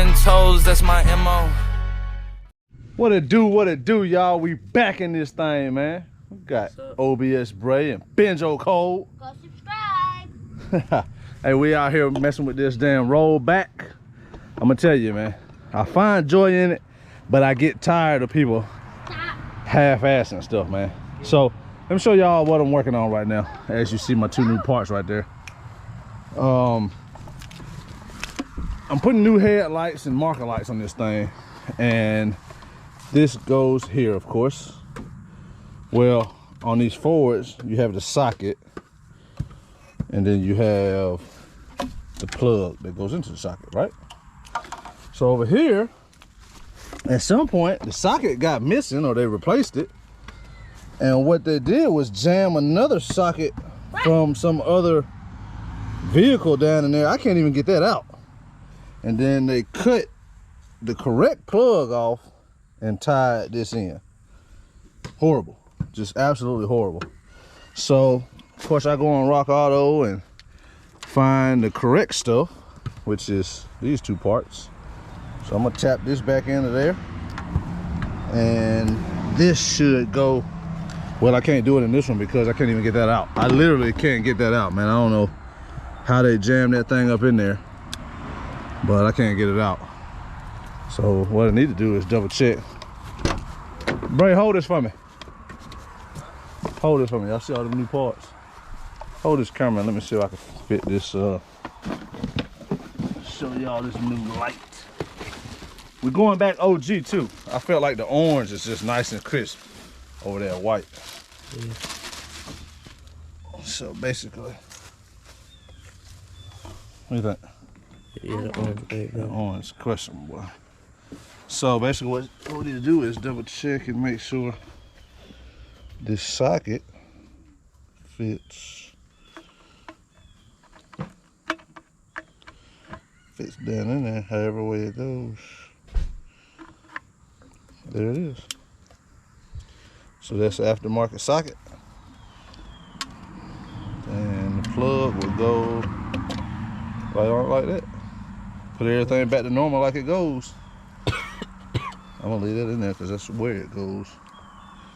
been told that's my MO. What it do, y'all? We back in this thing, man. We got OBS Bray and Benjo Cole. Go subscribe. Hey, we out here messing with this damn rollback. I'm gonna tell you, man, I find joy in it, but I get tired of people half-assing stuff, man. So let me show y'all what I'm working on right now. As you see, my two new parts right there. I'm putting new headlights and marker lights on this thing, and this goes here, of course. Well, on these forwards, you have the socket, and then you have the plug that goes into the socket, right? So over here, at some point, the socket got missing, or they replaced it. And what they did was jam another socket from some other vehicle down in there. I can't even get that out. And then they cut the correct plug off and tied this in. Horrible, just absolutely horrible. So, of course, I go on Rock Auto and find the correct stuff, which is these two parts. So I'm gonna tap this back into there, and this should go. Well, I can't do it in this one because I can't even get that out. I literally can't get that out, man. I don't know how they jammed that thing up in there, but I can't get it out. So what I need to do is double check. Bray, hold this for me. Hold this for me. Y'all see all the new parts? Hold this camera and let me see if I can fit this, show y'all this new light. We're going back OG too. I felt like the orange is just nice and crisp over there white. Yeah. So basically, what do you think? Yeah, the orange, the orange questionable. So basically what we need to do is double check and make sure this socket fits down in there however way it goes. There it is. So that's the aftermarket socket. And the plug will go right on like that. Put everything back to normal like it goes. I'm gonna leave that in there because that's where it goes.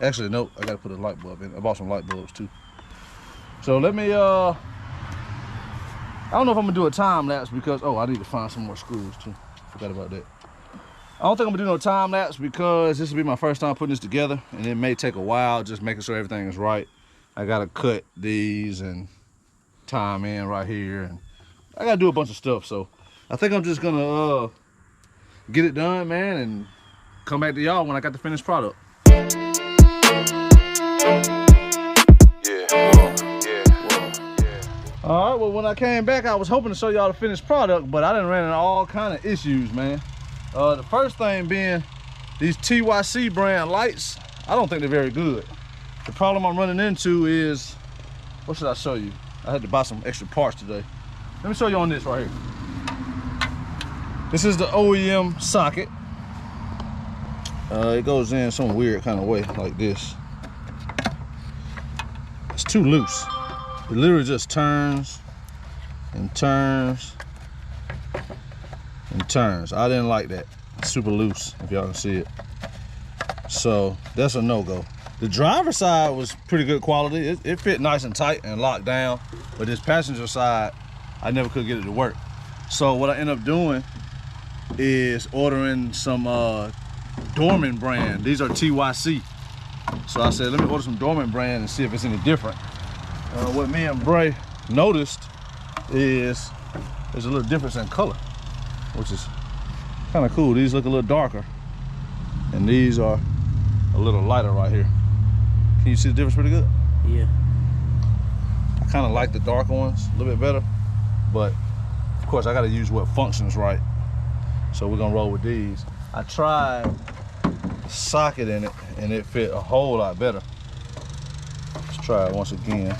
Actually, no, I gotta put a light bulb in. I bought some light bulbs too. So let me, I don't know if I'm gonna do a time lapse because, oh, I need to find some more screws too. Forgot about that. I don't think I'm gonna do no time lapse because this will be my first time putting this together, and it may take a while just making sure everything is right. I gotta cut these and tie them in right here, and I gotta do a bunch of stuff. So I think I'm just gonna get it done, man, and come back to y'all when I got the finished product. All right, well, when I came back, I was hoping to show y'all the finished product, but I done ran into all kind of issues, man. The first thing being these TYC brand lights, I don't think they're very good. The problem I'm running into is, what should I show you? I had to buy some extra parts today. Let me show you on this right here. This is the OEM socket. It goes in some weird kind of way, like this. It's too loose. It literally just turns and turns and turns. I didn't like that. It's super loose, if y'all can see it. So that's a no-go. The driver's side was pretty good quality. It fit nice and tight and locked down, but this passenger side, I never could get it to work. So what I ended up doing is ordering some Dorman brand. These are TYC. So I said, let me order some Dorman brand and see if it's any different. What me and Bray noticed is there's a little difference in color, which is kind of cool. These look a little darker, and these are a little lighter right here. Can you see the difference pretty good? Yeah. I kind of like the darker ones a little bit better, but of course I got to use what functions right. So we're gonna roll with these. I tried the socket in it, and it fit a whole lot better. Let's try it once again.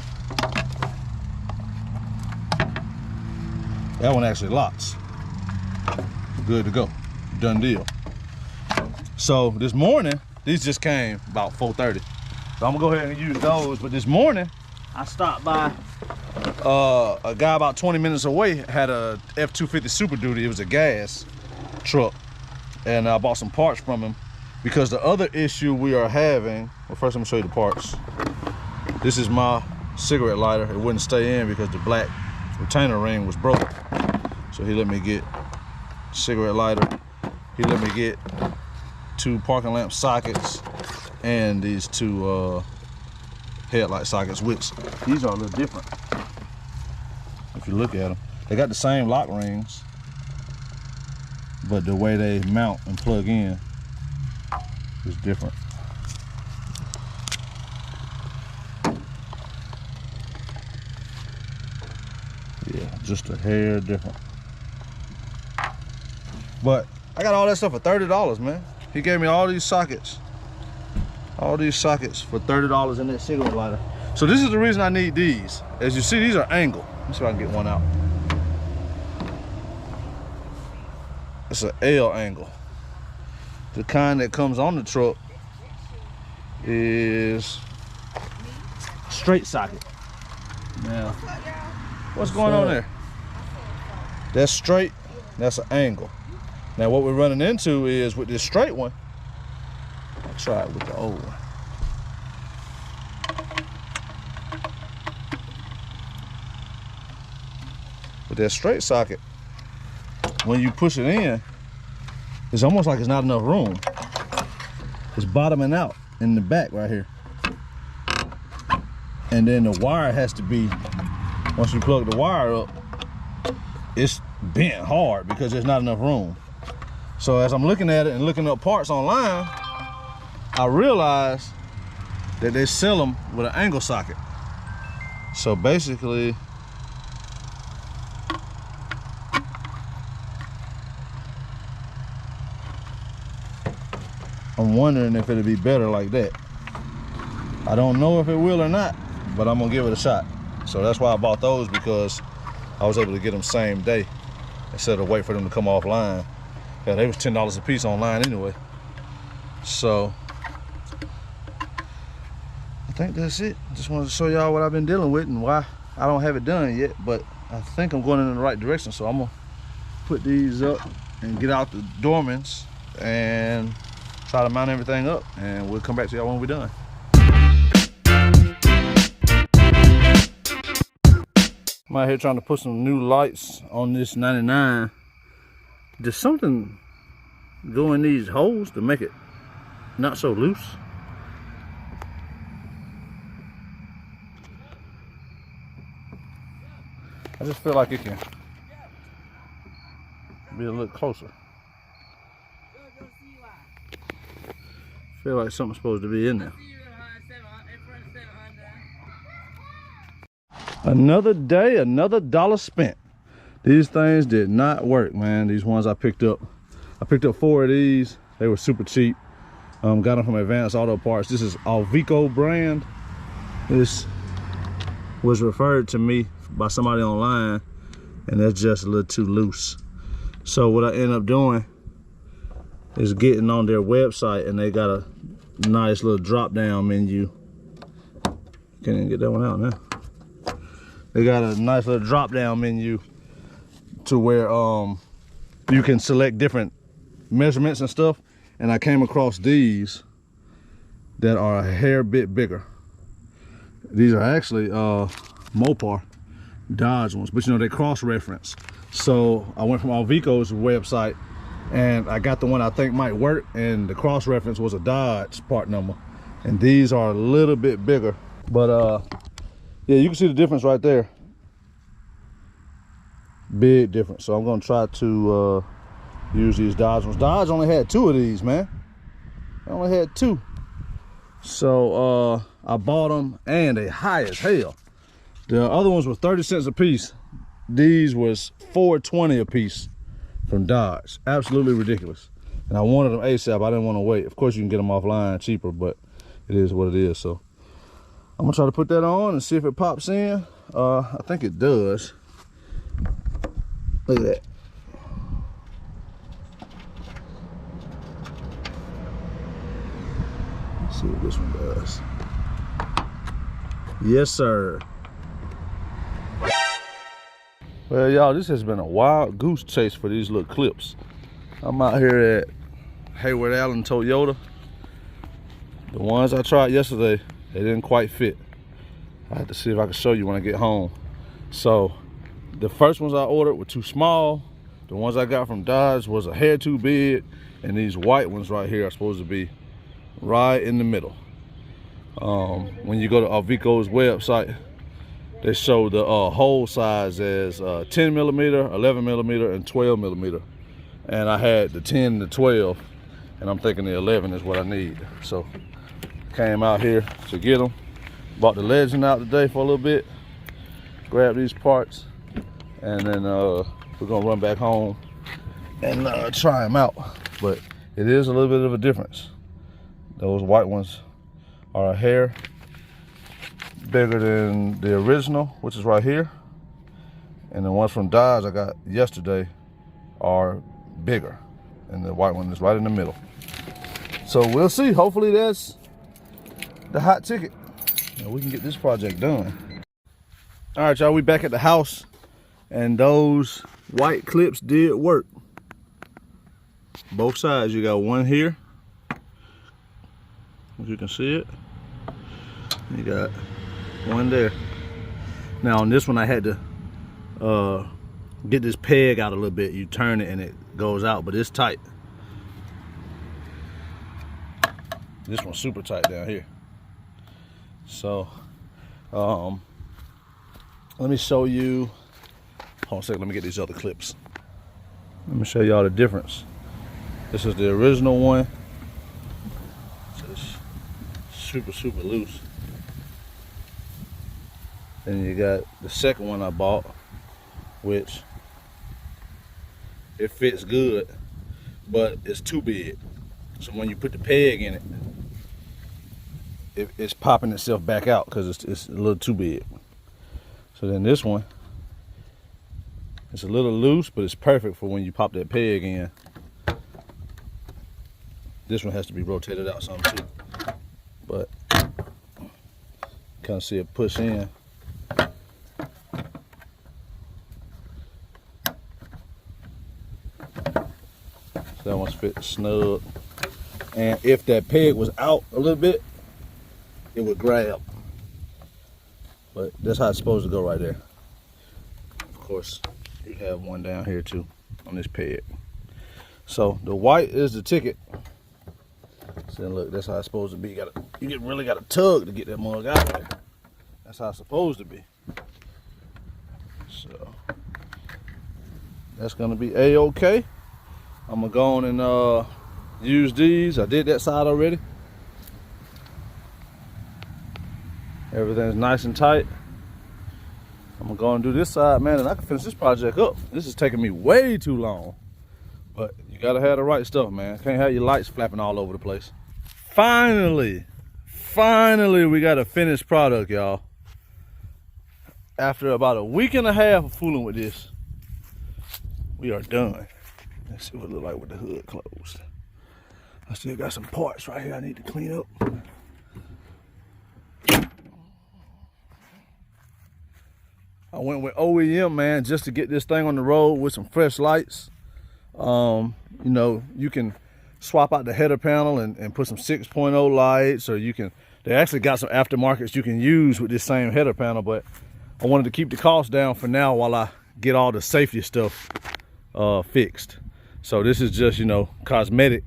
That one actually locks. Good to go. Done deal. So this morning, these just came about 4:30. So I'm gonna go ahead and use those. But this morning, I stopped by a guy about 20 minutes away, had a F-250 Super Duty. It was a gas. truck, and I bought some parts from him because the other issue we are having, well, first let me show you the parts. This is my cigarette lighter. It wouldn't stay in because the black retainer ring was broken. So he let me get cigarette lighter. He let me get 2 parking lamp sockets and these 2 headlight sockets, which these are a little different. If you look at them, they got the same lock rings, but the way they mount and plug in is different. Yeah, just a hair different. But I got all that stuff for $30, man. He gave me all these sockets for $30 in that cigarette lighter. So this is the reason I need these. As you see, these are angled. Let's see if I can get one out. It's an L angle. The kind that comes on the truck is straight socket. Now, what's going on there? That's straight, that's an angle. Now what we're running into is with this straight one, I'll try it with the old one. With that straight socket, when you push it in, it's almost like it's not enough room. It's bottoming out in the back right here. And then the wire has to be, once you plug the wire up, it's bent hard because there's not enough room. So as I'm looking at it and looking up parts online, I realized that they sell them with an angle socket. So basically, I'm wondering if it'll be better like that. I don't know if it will or not, but I'm gonna give it a shot. So that's why I bought those, because I was able to get them same day instead of wait for them to come offline. Yeah, they was $10 a piece online anyway. So I think that's it. Just wanted to show y'all what I've been dealing with and why I don't have it done yet, but I think I'm going in the right direction. So I'm gonna put these up and get out the Dormans and try to mount everything up, and we'll come back to y'all when we're done. I'm out here trying to put some new lights on this 99. Does something go in these holes to make it not so loose? I just feel like it can be a little closer. Feel like something's supposed to be in there. Another day, another dollar spent. These things did not work, man. These ones I picked up 4 of these. They were super cheap. Got them from Advanced Auto Parts. This is Alvico brand. This was referred to me by somebody online, and that's just a little too loose. So what I ended up doing is getting on their website, and they got a nice little drop down menu. Can't even get that one out now. They got a nice little drop down menu to where you can select different measurements and stuff. And I came across these that are a hair bit bigger. These are actually Mopar Dodge ones, but you know, they cross-reference. So I went from Alvico's website and I got the one I think might work, and the cross-reference was a Dodge part number. And these are a little bit bigger, but yeah, you can see the difference right there. Big difference. So I'm gonna try to use these Dodge ones. Dodge only had 2 of these, man. I only had 2. So I bought them, and they high as hell. The other ones were 30 cents a piece. These was $4.20 a piece from Dodge. Absolutely ridiculous. And I wanted them ASAP. I didn't want to wait. Of course you can get them offline cheaper, but it is what it is. So I'm gonna try to put that on and see if it pops in. I think it does. Look at that. Let's see what this one does. Yes, sir. Well, y'all, this has been a wild goose chase for these little clips. I'm out here at Hayward Allen Toyota. The ones I tried yesterday, they didn't quite fit. I had to see if I could show you when I get home. So the first ones I ordered were too small. The ones I got from Dodge was a hair too big, and these white ones right here are supposed to be right in the middle. When you go to Alvico's website, they show the hole size as 10 millimeter, 11 millimeter, and 12 millimeter. And I had the 10 and the 12, and I'm thinking the 11 is what I need. So came out here to get them. Bought the Legend out today for a little bit. Grab these parts, and then we're gonna run back home and try them out. But it is a little bit of a difference. Those white ones are a hair bigger than the original, which is right here. And the ones from Dodge I got yesterday are bigger, and the white one is right in the middle. So we'll see. Hopefully that's the hot ticket and we can get this project done. All right, y'all, we back at the house, and those white clips did work. Both sides. You got one here, as you can see it. You got one there. Now on this one I had to get this peg out a little bit. You turn it and it goes out, but it's tight. This one's super tight down here. So let me show you. Hold on a second, let me get these other clips. Let me show y'all the difference. This is the original one. So it's super loose. Then you got the second one I bought, which it fits good, but it's too big. So when you put the peg in it, it's popping itself back out because it's a little too big. So then this one, it's a little loose, but it's perfect for when you pop that peg in. This one has to be rotated out some too, but kind of see it push in. That one's fit snug, and if that peg was out a little bit, it would grab. But that's how it's supposed to go right there. Of course, you have one down here too on this peg. So the white is the ticket. So look, that's how it's supposed to be. You really got to tug to get that mug out of there. That's how it's supposed to be. So that's gonna be a-okay. I'm gonna go on and use these. I did that side already. Everything's nice and tight. I'm gonna go and do this side, man, and I can finish this project up. This is taking me way too long. But you gotta have the right stuff, man. Can't have your lights flapping all over the place. Finally, we got a finished product, y'all. After about a week and a half of fooling with this, we are done. Let's see what it look like with the hood closed. I still got some parts right here I need to clean up. I went with OEM, man, just to get this thing on the road with some fresh lights. You know, you can swap out the header panel and put some 6.0 lights, or they actually got some aftermarkets you can use with this same header panel, but I wanted to keep the cost down for now while I get all the safety stuff fixed. So this is just, you know, cosmetic.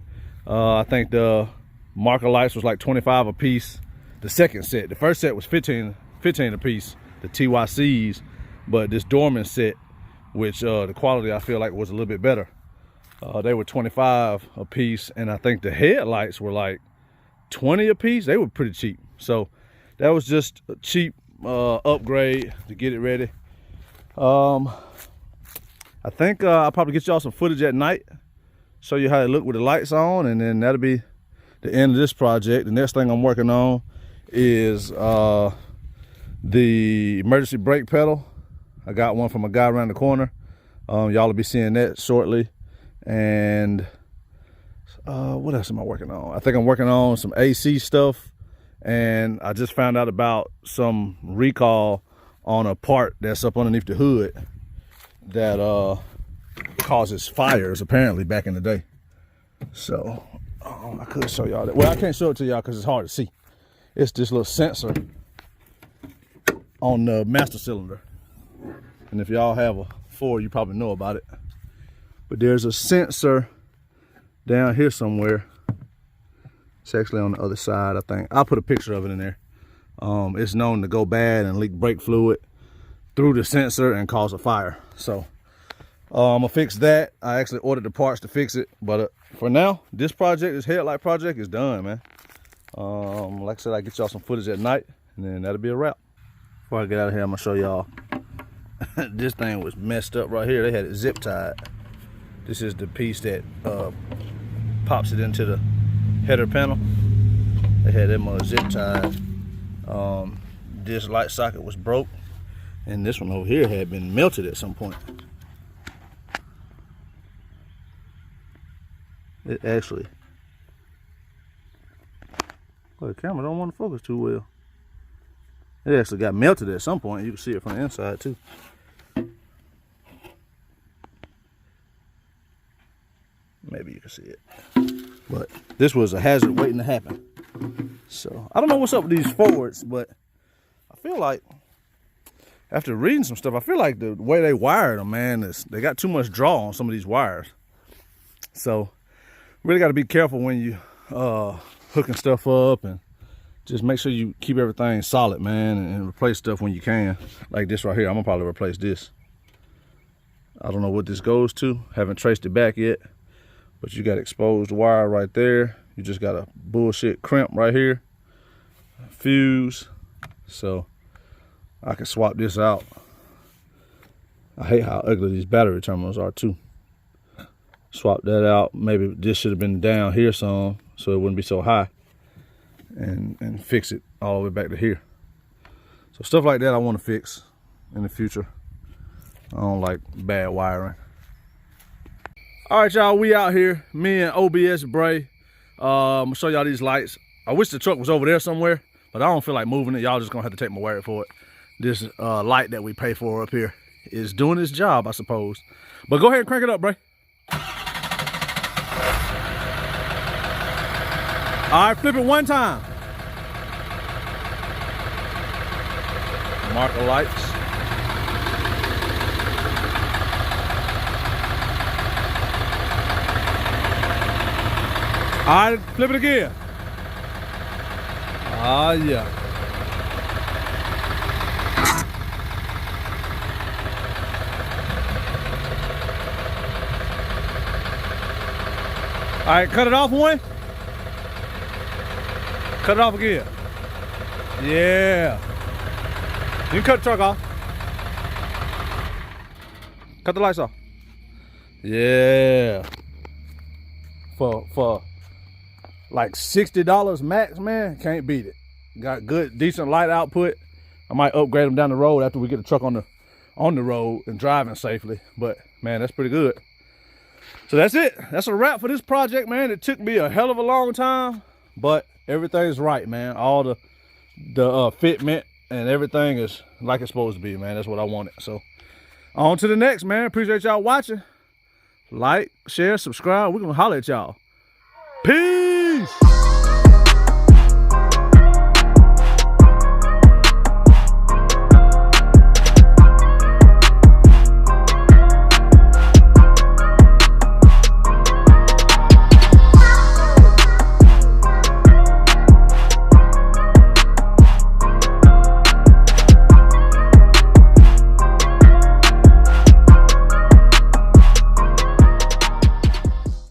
I think the marker lights was like 25 a piece. The second set, the first set was 15 a piece, the TYCs, but this Dorman set, which the quality I feel like was a little bit better. They were 25 a piece, and I think the headlights were like 20 a piece. They were pretty cheap. So that was just a cheap upgrade to get it ready. I think I'll probably get y'all some footage at night, show you how it look with the lights on, and then that'll be the end of this project. The next thing I'm working on is the emergency brake pedal. I got one from a guy around the corner. Y'all will be seeing that shortly. And what else am I working on? I think I'm working on some AC stuff, and I just found out about some recall on a part that's up underneath the hood that causes fires apparently back in the day. So I could show y'all that. Well, I can't show it to y'all because it's hard to see. It's this little sensor on the master cylinder. And if y'all have a 4, you probably know about it. But there's a sensor down here somewhere. It's actually on the other side, I think. I'll put a picture of it in there. It's known to go bad and leak brake fluid through the sensor and cause a fire. So I'm gonna fix that. I actually ordered the parts to fix it, but for now, this headlight project is done, man. Like I said, I get y'all some footage at night, and then that'll be a wrap. Before I get out of here, I'm gonna show y'all. This thing was messed up right here. They had it zip tied. This is the piece that pops it into the header panel. They had them zip tied. This light socket was broke, and this one over here had been melted at some point. It actually, well, the camera don't want to focus too well. It actually got melted at some point. You can see it from the inside too. Maybe you can see it. But this was a hazard waiting to happen. So I don't know what's up with these Fords, but I feel like after reading some stuff, I feel like the way they wired them, man, they got too much draw on some of these wires. So really got to be careful when you hooking stuff up, and just make sure you keep everything solid, man, and replace stuff when you can. Like this right here, I'm gonna probably replace this. I don't know what this goes to. Haven't traced it back yet, but you got exposed wire right there. You just got a bullshit crimp right here, fuse. So I can swap this out. I hate how ugly these battery terminals are too. Swap that out. Maybe this should have been down here some, so it wouldn't be so high, and fix it all the way back to here. So stuff like that I want to fix in the future. I don't like bad wiring. All right, y'all, we out here, me and OBS Bray. I'm gonna show y'all these lights. I wish the truck was over there somewhere, but I don't feel like moving it. Y'all just gonna have to take my word for it. This light that we pay for up here is doing its job, I suppose. But go ahead and crank it up, Bray. All right, flip it one time. Marker lights. All right, flip it again. Ah, yeah. All right, cut it off one. Cut it off again. Yeah. You can cut the truck off. Cut the lights off. Yeah. For like $60 max, man, can't beat it. Got good, decent light output. I might upgrade them down the road after we get the truck on the road and driving safely. But man, that's pretty good. So that's it. That's a wrap for this project, man. It took me a hell of a long time, but everything's right, man. All the fitment and everything is like it's supposed to be, man. That's what I wanted. So on to the next, man. Appreciate y'all watching. Like, share, subscribe. We're gonna holler at y'all. Peace.